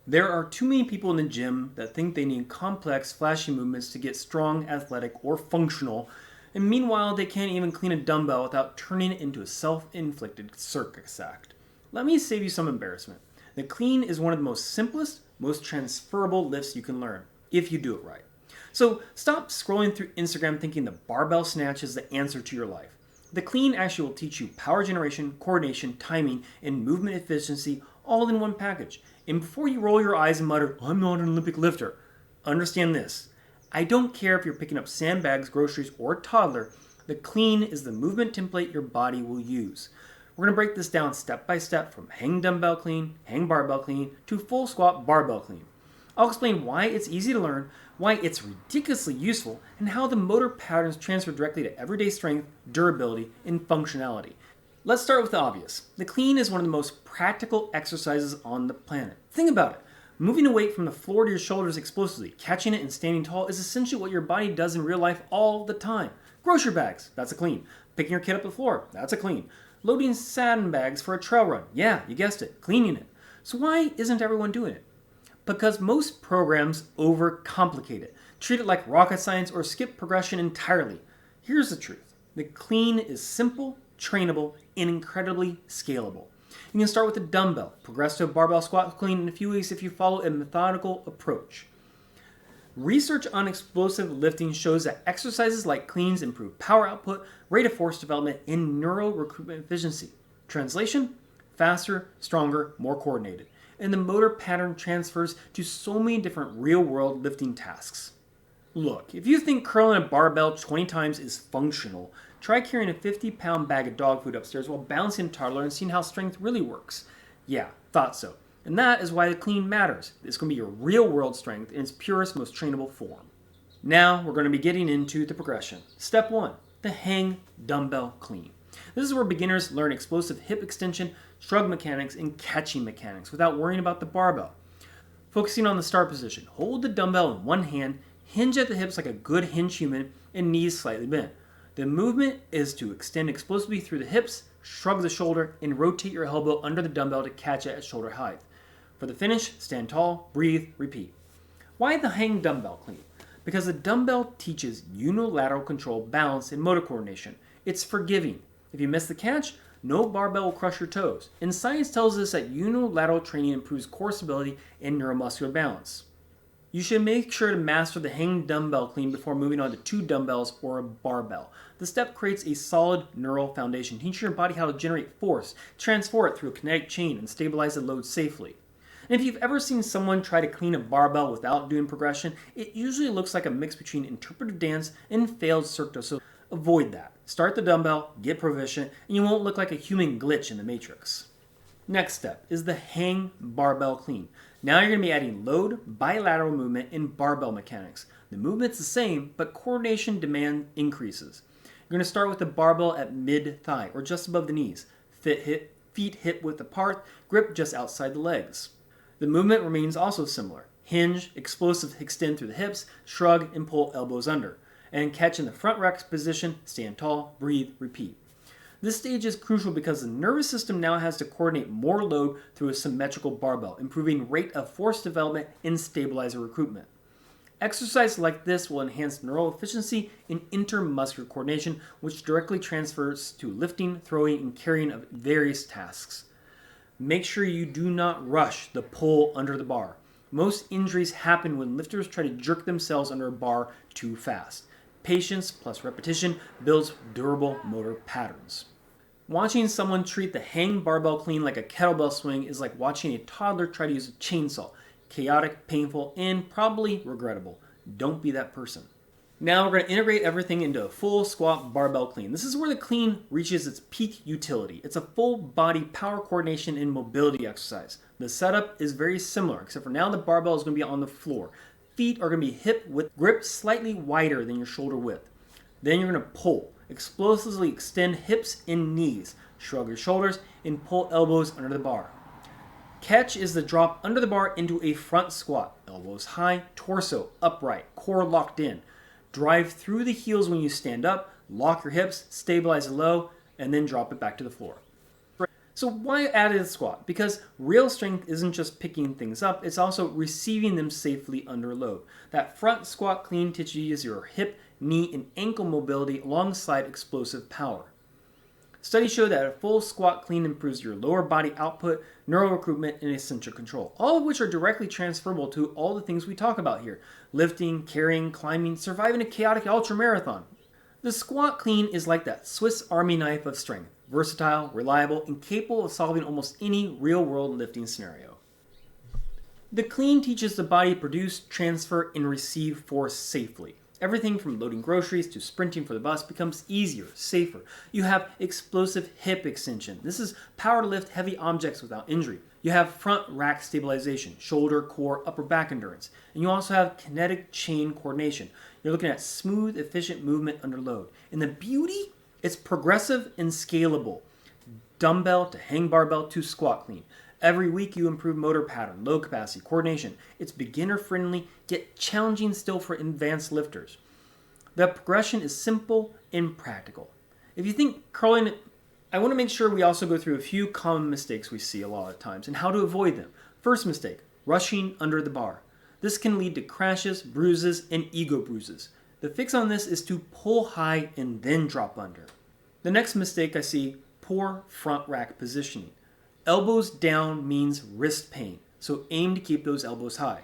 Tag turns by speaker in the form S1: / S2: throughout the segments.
S1: There are too many people in the gym that think they need complex, flashy movements to get strong, athletic, or functional, and meanwhile they can't even clean a dumbbell without turning it into a self-inflicted circus act. Let me save you some embarrassment. The clean is one of the most simplest, most transferable lifts you can learn, if you do it right. So stop scrolling through Instagram thinking the barbell snatch is the answer to your life. The clean actually will teach you power generation, coordination, timing, and movement efficiency all in one package. And before you roll your eyes and mutter, "I'm not an Olympic lifter," understand this. I don't care if you're picking up sandbags, groceries, or a toddler, the clean is the movement template your body will use. We're going to break this down step by step from hang dumbbell clean, hang barbell clean, to full squat barbell clean. I'll explain why it's easy to learn, why it's ridiculously useful, and how the motor patterns transfer directly to everyday strength, durability, and functionality. Let's start with the obvious. The clean is one of the most practical exercises on the planet. Think about it. Moving a weight from the floor to your shoulders explosively, catching it and standing tall is essentially what your body does in real life all the time. Grocery bags, that's a clean. Picking your kid up the floor, that's a clean. Loading sandbags for a trail run, yeah, you guessed it, cleaning it. So why isn't everyone doing it? Because most programs overcomplicate it, treat it like rocket science, or skip progression entirely. Here's the truth. The clean is simple, trainable, and incredibly scalable. You can start with a dumbbell, progress to a barbell squat clean in a few weeks if you follow a methodical approach. Research on explosive lifting shows that exercises like cleans improve power output, rate of force development, and neural recruitment efficiency. Translation? Faster, stronger, more coordinated. And the motor pattern transfers to so many different real-world lifting tasks. Look, if you think curling a barbell 20 times is functional, try carrying a 50-pound bag of dog food upstairs while balancing a toddler and seeing how strength really works. Yeah, thought so. And that is why the clean matters. It's going to be your real-world strength in its purest, most trainable form. Now we're going to be getting into the progression. Step 1, the hang dumbbell clean. This is where beginners learn explosive hip extension, shrug mechanics, and catching mechanics without worrying about the barbell. Focusing on the start position, hold the dumbbell in one hand, hinge at the hips like a good hinge human, and knees slightly bent. The movement is to extend explosively through the hips, shrug the shoulder, and rotate your elbow under the dumbbell to catch it at shoulder height. For the finish, stand tall, breathe, repeat. Why the hang dumbbell clean? Because the dumbbell teaches unilateral control, balance, and motor coordination. It's forgiving. If you miss the catch, no barbell will crush your toes. And science tells us that unilateral training improves core stability and neuromuscular balance. You should make sure to master the hang dumbbell clean before moving on to 2 dumbbells or a barbell. The step creates a solid neural foundation, teaching your body how to generate force, transfer it through a kinetic chain, and stabilize the load safely. And if you've ever seen someone try to clean a barbell without doing progression, it usually looks like a mix between interpretive dance and failed circus, so avoid that. Start the dumbbell, get proficient, and you won't look like a human glitch in the Matrix. Next step is the hang barbell clean. Now you're going to be adding load, bilateral movement, and barbell mechanics. The movement's the same, but coordination demand increases. You're going to start with the barbell at mid-thigh, or just above the knees. Feet hip width apart, grip just outside the legs. The movement remains also similar. Hinge, explosive extend through the hips, shrug, and pull elbows under. And catch in the front rack position, stand tall, breathe, repeat. This stage is crucial because the nervous system now has to coordinate more load through a symmetrical barbell, improving rate of force development and stabilizer recruitment. Exercise like this will enhance neural efficiency and intermuscular coordination, which directly transfers to lifting, throwing, and carrying of various tasks. Make sure you do not rush the pull under the bar. Most injuries happen when lifters try to jerk themselves under a bar too fast. Patience plus repetition builds durable motor patterns. Watching someone treat the hang barbell clean like a kettlebell swing is like watching a toddler try to use a chainsaw. Chaotic, painful, and probably regrettable. Don't be that person. Now we're going to integrate everything into a full squat barbell clean. This is where the clean reaches its peak utility. It's a full body power coordination and mobility exercise. The setup is very similar, except for now the barbell is going to be on the floor. Feet are going to be hip width, grip slightly wider than your shoulder width. Then you're going to pull. Explosively extend hips and knees. Shrug your shoulders and pull elbows under the bar. Catch is the drop under the bar into a front squat. Elbows high, torso upright, core locked in. Drive through the heels when you stand up, lock your hips, stabilize low, and then drop it back to the floor. So why add a squat? Because real strength isn't just picking things up, it's also receiving them safely under load. That front squat clean teaches your hip, knee, and ankle mobility alongside explosive power. Studies show that a full squat clean improves your lower body output, neural recruitment, and eccentric control, all of which are directly transferable to all the things we talk about here: lifting, carrying, climbing, surviving a chaotic ultramarathon. The squat clean is like that Swiss Army knife of strength, versatile, reliable, and capable of solving almost any real-world lifting scenario. The clean teaches the body to produce, transfer, and receive force safely. Everything from loading groceries to sprinting for the bus becomes easier, safer. You have explosive hip extension. This is power to lift heavy objects without injury. You have front rack stabilization, shoulder, core, upper back endurance. And you also have kinetic chain coordination. You're looking at smooth, efficient movement under load. And the beauty, it's progressive and scalable. Dumbbell to hang barbell to squat clean. Every week you improve motor pattern, load capacity, coordination. It's beginner friendly, yet challenging still for advanced lifters. The progression is simple and practical. If you think curling, I want to make sure we also go through a few common mistakes we see a lot of times and how to avoid them. First mistake, rushing under the bar. This can lead to crashes, bruises, and ego bruises. The fix on this is to pull high and then drop under. The next mistake I see, poor front rack positioning. Elbows down means wrist pain, so aim to keep those elbows high.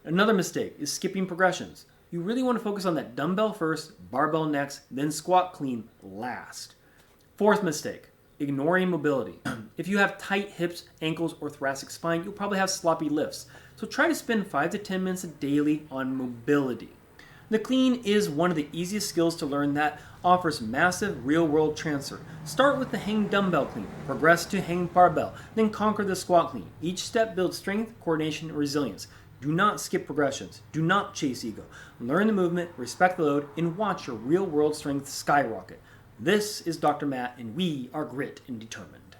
S1: Another mistake is skipping progressions. You really want to focus on that dumbbell first, barbell next, then squat clean last. Fourth mistake, ignoring mobility. If you have tight hips, ankles, or thoracic spine, you'll probably have sloppy lifts. So try to spend 5 to 10 minutes daily on mobility. The clean is one of the easiest skills to learn that offers massive real-world transfer. Start with the hang dumbbell clean, progress to hang barbell, then conquer the squat clean. Each step builds strength, coordination, and resilience. Do not skip progressions. Do not chase ego. Learn the movement, respect the load, and watch your real-world strength skyrocket. This is Dr. Matt, and we are grit and determined.